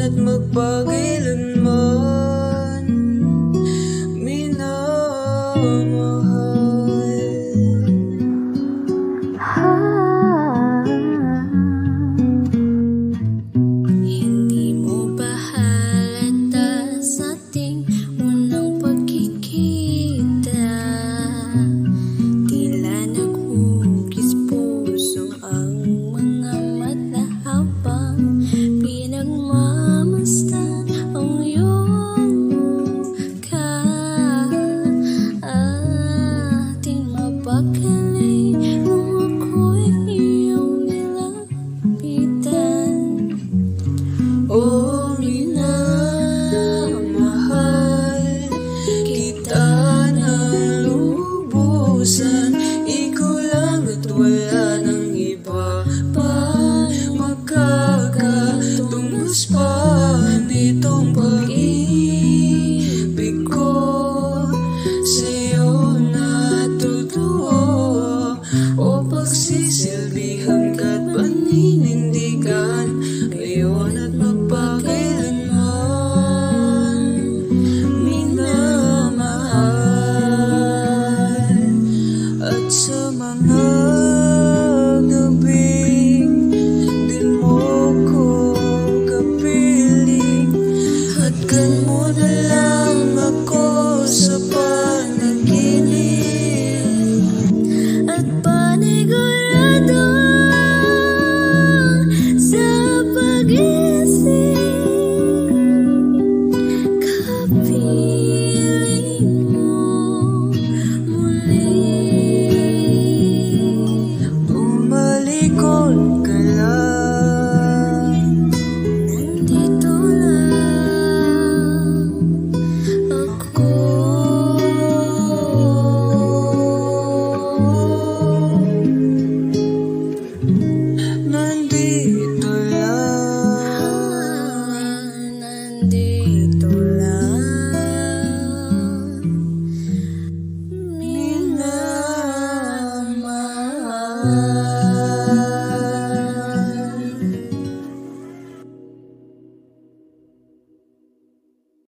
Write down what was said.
at magpakailanman minamahal. Hindi mo ba halata sa ating unang pagkikita? Tila naghugis puso ang mga mata habang pinagmamasdan ang iyong mukha. Ating mapakali nung ako'y iyong nilapitan. Oh, minamahal kita ng lubusan. Ikaw lang at wala nang iba pa makakatungos pa nitong pag-ibig ko. Sa'yo natutuwa o pagsisilbihan ka't paninindigan ngayon at magpakailanman minamahal. At sa mga gabing di mo ko kapiling, hatgan mo na lang ako sa panaginip At panigurado sa pag-isip, kapiling mo muli. Tumalikod